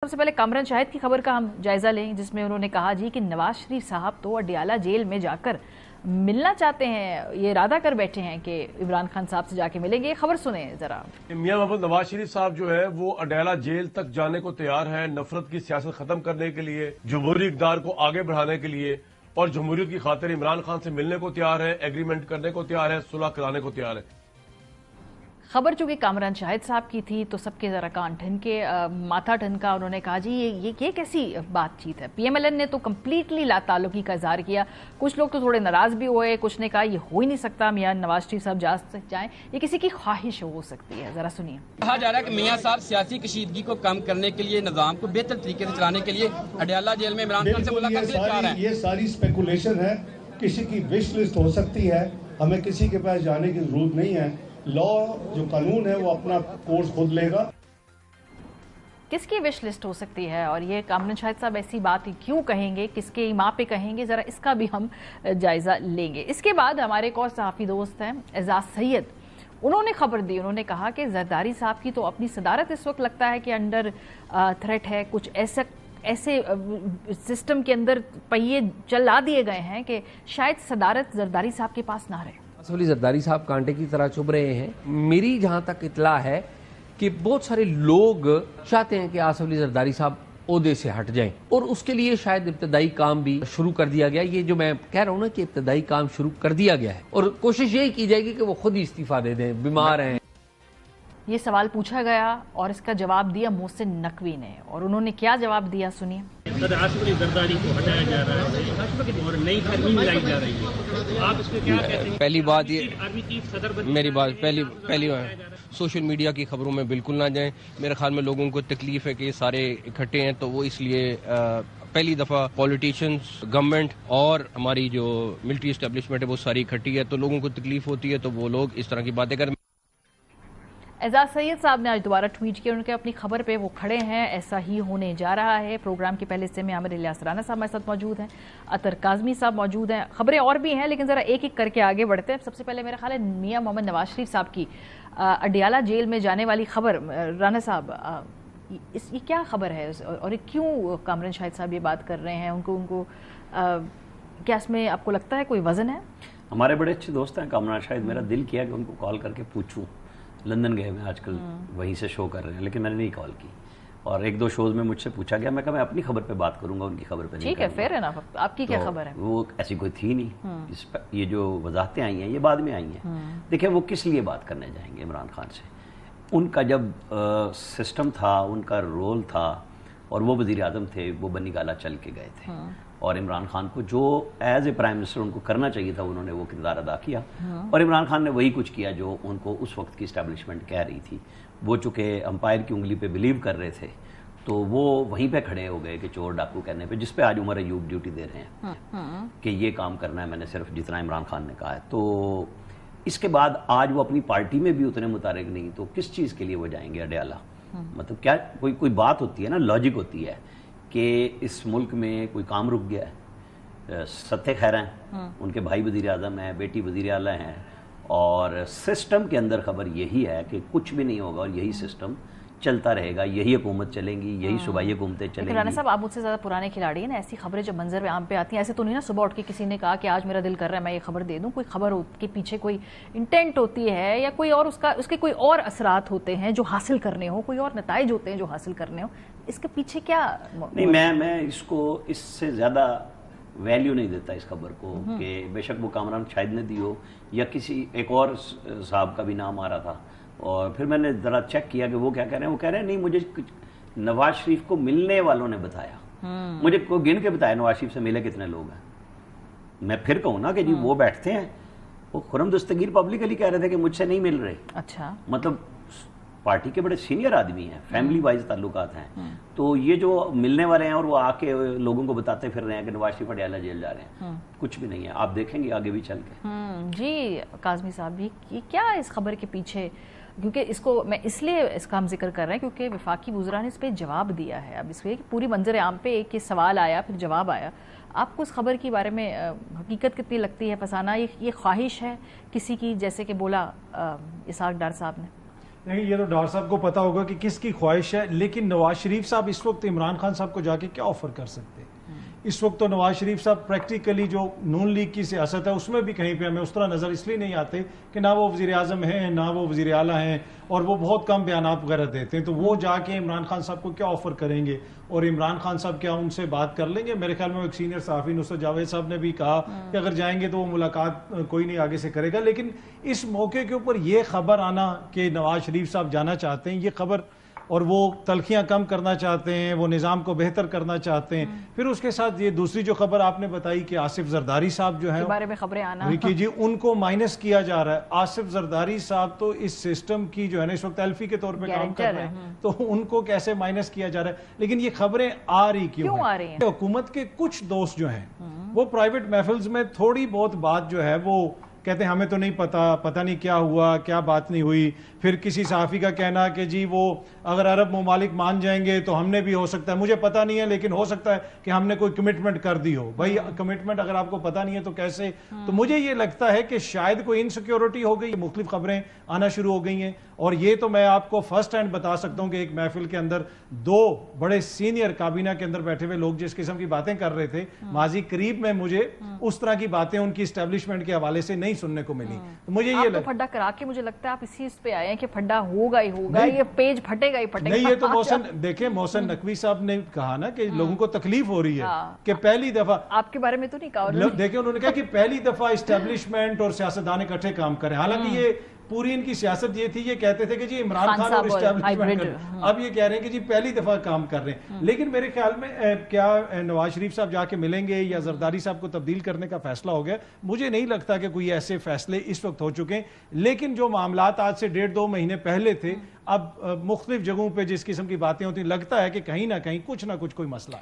सबसे पहले कामरान शाहिद की खबर का हम जायजा लें, जिसमें उन्होंने कहा जी कि नवाज शरीफ साहब तो अडियाला जेल में जाकर मिलना चाहते हैं, ये इरादा कर बैठे हैं कि इमरान खान साहब से जाके मिलेंगे। खबर सुने जरा। मियां मोहम्मद नवाज शरीफ साहब जो है वो अडियाला जेल तक जाने को तैयार है, नफरत की सियासत खत्म करने के लिए, जमहूरी इक़्तिदार को आगे बढ़ाने के लिए और जमहूरियत की खातिर इमरान खान से मिलने को तैयार है, एग्रीमेंट करने को तैयार है, सुलह कराने को तैयार है। खबर चूंकि कामरान शाहिद साहब की थी तो सबके जरा कान ठनके, माथा ठनका। उन्होंने कहा जी ये कैसी बातचीत है। पीएमएलएन ने तो कम्प्लीटली लाताल्लुकी का इजहार किया। कुछ लोग तो थोड़े नाराज भी हुए, कुछ ने कहा ये हो ही नहीं सकता, मियां नवाज शरीफ साहब जा जाएं, ये किसी की ख्वाहिश हो सकती है। जरा सुनिए। कहा जा रहा है कि मियां साहब सियासी कशीदगी को कम करने के लिए, निजाम को बेहतर तरीके से चलाने के लिए अडियाला जेल में इमरान खान से मुलाकात के लिए तैयार हैं। ये सारी स्पेकुलेशन है, किसी की विश लिस्ट हो सकती है, हमें किसी के पास जाने की जरूरत नहीं है। लॉ जो कानून है वो अपना कोर्स खुद लेगा। किसकी विश लिस्ट हो सकती है और ये कामरान शाहिद साहब ऐसी बात क्यों कहेंगे, किसके इमा पे कहेंगे, जरा इसका भी हम जायजा लेंगे। इसके बाद हमारे एक और सहाफ़ी दोस्त हैं एजाज सैयद, उन्होंने खबर दी। उन्होंने कहा कि जरदारी साहब की तो अपनी सदारत इस वक्त लगता है कि अंडर थ्रेट है। कुछ ऐसे सिस्टम के अंदर पहिए चला दिए गए हैं कि शायद सदारत जरदारी साहब के पास ना रहे। आसिफ अली जरदारी साहब कांटे की तरह चुभ रहे हैं। मेरी जहां तक इतला है कि बहुत सारे लोग चाहते हैं कि आसिफ अली जरदारी साहब ओहदे से हट जाएं और उसके लिए शायद इब्तदाई काम भी शुरू कर दिया गया। ये जो मैं कह रहा हूं ना कि इब्तदाई काम शुरू कर दिया गया है और कोशिश यही की जाएगी कि वो खुद ही इस्तीफा दे दें, बीमार हैं। ये सवाल पूछा गया और इसका जवाब दिया मोहसिन नकवी ने, और उन्होंने क्या जवाब दिया सुनिए। आसिफ अली जरदारी को हटाया जा रहा है और नई तरमीम लाई जा रही है, आप इसमें क्या कहते हैं? पहली बात ये, मेरी बात पहली सोशल मीडिया की खबरों में बिल्कुल ना जाएं। मेरे ख्याल में लोगों को तकलीफ है कि ये सारे इकट्ठे हैं, तो वो इसलिए पहली दफ़ा पॉलिटिशियंस, गवर्नमेंट और हमारी जो मिलिट्री एस्टेब्लिशमेंट है वो सारी इकट्ठी है, तो लोगों को तकलीफ होती है, तो वो लोग इस तरह की बातें कर। एजाज सैयद साहब ने आज दोबारा ट्वीट किया, उनके अपनी खबर पे वो खड़े हैं, ऐसा ही होने जा रहा है। प्रोग्राम के पहले हिस्से में आमिर इलियास राना साहब हमारे साथ मौजूद हैं, अतर काज़मी साहब मौजूद हैं, खबरें और भी हैं लेकिन ज़रा एक एक करके आगे बढ़ते हैं। सबसे पहले मेरा ख्याल है मियां मोहम्मद नवाज शरीफ साहब की अडियाला जेल में जाने वाली खबर, राना साहब ये क्या खबर है और क्यों कामरान शाहिद साहब ये बात कर रहे हैं? उनको क्या इसमें आपको लगता है कोई वजन है? हमारे बड़े अच्छे दोस्त हैं कामरान शाहिद, मेरा दिल किया कि उनको कॉल करके पूछूं। लंदन गए हुए आजकल, वहीं से शो कर रहे हैं, लेकिन मैंने नहीं कॉल की। और एक दो शोज में मुझसे पूछा गया, मैं कहा मैं अपनी खबर पे बात करूंगा, उनकी खबर पे नहीं। ठीक है, फेयर है ना, आपकी क्या खबर है? वो ऐसी कोई थी नहीं। ये जो वजाहतें आई हैं ये बाद में आई हैं। देखिए वो किस लिए बात करने जाएंगे इमरान खान से? उनका जब सिस्टम था, उनका रोल था और वो वज़ीर आज़म थे, वो बनी गाला चल के गए थे और इमरान खान को जो एज ए प्राइम मिनिस्टर उनको करना चाहिए था उन्होंने वो किरदार अदा किया। और इमरान खान ने वही कुछ किया जो उनको उस वक्त की इस्टेब्लिशमेंट कह रही थी। वो चूँकि अंपायर की उंगली पे बिलीव कर रहे थे तो वो वहीं पे खड़े हो गए कि चोर डाकू कहने पे, जिस पे आज उमर अयूब ड्यूटी दे रहे हैं कि ये काम करना है मैंने, सिर्फ जितना इमरान खान ने कहा है। तो इसके बाद आज वो अपनी पार्टी में भी उतने मुतारिक नहीं, तो किस चीज़ के लिए वो जाएंगे अडियाला? मतलब क्या कोई बात होती है ना, लॉजिक होती है कि इस मुल्क में कोई काम रुक गया है। सत्य खैर हैं, उनके भाई वज़ीर आज़म हैं, बेटी वज़ीर आला हैं, और सिस्टम के अंदर खबर यही है कि कुछ भी नहीं होगा और यही सिस्टम चलता रहेगा, यही हुकूमत चलेंगी, यही सूबाई हुकूमतें चलेंगी। राना साहब, आप मुझसे ज़्यादा पुराने खिलाड़ी हैं ना, ऐसी खबरें जब मंजर आम पे आती हैं, ऐसे तो नहीं ना सुबह उठ के किसी ने कहा कि आज मेरा दिल कर रहा है मैं ये खबर दे दूं। कोई खबर के पीछे कोई इंटेंट होती है या कोई और उसके कोई और असरात होते हैं जो हासिल करने हो, कोई और नताइज होते हैं जो हासिल करने हो, इसके पीछे क्या? नहीं, मैं इसको इससे ज़्यादा वैल्यू नहीं देता इस खबर को कि बेशक वो कामरान शाहिद ने दी हो या किसी एक और साहब का भी नाम आ रहा था। और फिर मैंने ज़रा चेक किया कि वो क्या कह रहे हैं। वो कह रहे हैं नहीं, मुझे नवाज शरीफ को मिलने वालों ने बताया, मुझे कोई गिन के बताया नवाज शरीफ से मिले कितने लोग हैं। मैं फिर कहूँ ना कि जी वो बैठते हैं, वो खुरम दस्तगीर पब्लिकली कह रहे थे कि मुझसे नहीं मिल रहे। अच्छा, मतलब पार्टी के बड़े सीनियर आदमी हैं, फैमिली वाइज ताल्लुकात हैं, तो ये जो मिलने वाले हैं और वो आके लोगों को बताते फिर रहे हैं कि नवाज शरीफ अडियाला जेल जा रहे हैं, कुछ भी नहीं है। आप देखेंगे आगे भी चल के। जी काज़मी साहब भी क्या इस खबर के पीछे, क्योंकि इसको मैं इसलिए इसका हम जिक्र कर रहे हैं क्योंकि वफाकी वुज़रा ने इस पर जवाब दिया है। अब इसलिए पूरी मंजर आम पे एक ये सवाल आया, फिर जवाब आया। आपको इस खबर के बारे में हकीकत कितनी लगती है? फसाना ये ख्वाहिश है किसी की, जैसे कि बोला इसहाक डार साहब ने? نہیں یہ تو ڈاکٹر صاحب کو پتا ہوگا کہ کس کی خواہش ہے، لیکن نواز شریف صاحب اس وقت عمران خان صاحب کو جا کے کیا آفر کر سکتے ہیں؟ اس وقت تو نواز شریف صاحب پریکٹیکلی جو نون لیگ کی سیاست ہے اس میں بھی کہیں پہ ہمیں اس طرح نظر اس لیے نہیں آتے کہ نہ وہ وزیر اعظم ہیں نہ وہ وزیر اعلیٰ ہیں، اور وہ بہت کم بیانات وغیرہ دیتے ہیں، تو وہ جا کے عمران خان صاحب کو کیا آفر کریں گے، اور عمران خان صاحب کیا ان سے بات کر لیں گے؟ میرے خیال میں ایک سینئر صحافی نصرت جاوید صاحب نے بھی کہا کہ اگر جائیں گے تو وہ ملاقات کوئی نہیں آگے سے کرے گا، لیکن اس موقع کے اوپر یہ خبر آنا کہ نواز شریف صاحب جانا چاہتے ہیں، یہ خبر، اور وہ تلخیاں کم کرنا چاہتے ہیں، وہ نظام کو بہتر کرنا چاہتے ہیں، پھر اس کے ساتھ یہ دوسری جو خبر آپ نے بتائی کہ آصف زرداری صاحب جو ہیں بارے میں خبریں آنا جی ان کو مائنس کیا جا رہا ہے۔ آصف زرداری صاحب تو اس سسٹم کی جو ہے نا اس وقت ایلفی کے طور پہ کام کر رہے ہیں، تو ان کو کیسے مائنس کیا جا رہا ہے؟ لیکن یہ خبریں آ رہی کیوں آ رہی ہیں؟ حکومت کے کچھ دوست جو ہیں وہ پرائیویٹ محفلز میں تھوڑی بہت بات جو ہے وہ کہتے ہیں ہمیں تو نہیں پتہ نہیں کیا ہوا، کیا بات نہیں ہوئی، پھر کسی صحافی کا کہنا کہ جی وہ اگر عرب ممالک مان جائیں گے تو ہم نے بھی ہو سکتا ہے، مجھے پتہ نہیں ہے لیکن ہو سکتا ہے کہ ہم نے کوئی کمٹمنٹ کر دی ہو۔ بھائی کمٹمنٹ اگر آپ کو پتہ نہیں ہے تو کیسے؟ تو مجھے یہ لگتا ہے کہ شاید کوئی انسیکیورٹی ہو گئی، مختلف خبریں آنا شروع ہو گئی ہیں، اور یہ تو میں آپ کو فرسٹ ہینڈ بتا سکتا ہوں کہ ایک محفل کے اندر دو بڑے سینئر کابینہ کے اندر بیٹھے ہوئے لوگ جس قسم کی باتیں کر رہے تھے ماضی قریب میں مجھے اس طرح کی باتیں ان کی اسٹیبلشمنٹ کے حوالے سے نہیں سننے کو ملی۔ تو مجھے یہ پھڈا کرا کے مجھے لگتا ہے آپ اسی اس پہ آئے ہیں کہ پھڈا ہوگا ہی ہوگا، یہ پیج پھٹے گا ہی پھٹے گا۔ نہیں، یہ تو محسن نقوی صاحب نے کہا نا کہ لوگوں کو تکلیف ہو رہی ہے کہ پہلی دفعہ، آپ کے بارے میں تو نہیں کہا دیکھیں انہوں نے کہا کہ پہلی دفعہ اسٹیبلشمنٹ اور سیاستدان اکٹھے کام کریں، حالانکہ یہ پوری ان کی سیاست یہ تھی، یہ کہتے تھے کہ جی عمران خان اور اسٹیبلشمنٹ، اب یہ کہہ رہے ہیں کہ جی پہلی دفعہ کام کر رہے ہیں۔ لیکن میرے خیال میں کیا نواز شریف صاحب جا کے ملیں گے یا زرداری صاحب کو تبدیل کرنے کا فیصلہ ہو گیا؟ مجھے نہیں لگتا کہ کوئی ایسے فیصلے اس وقت ہو چکے ہیں، لیکن جو معاملات آج سے 1.5-2 مہینے پہلے تھے اب مختلف جگہوں پہ جس قسم کی باتیں ہوتی ہیں، لگتا ہے کہ کہیں نہ کہیں کچھ نہ کچھ کوئی مسئلہ ہے۔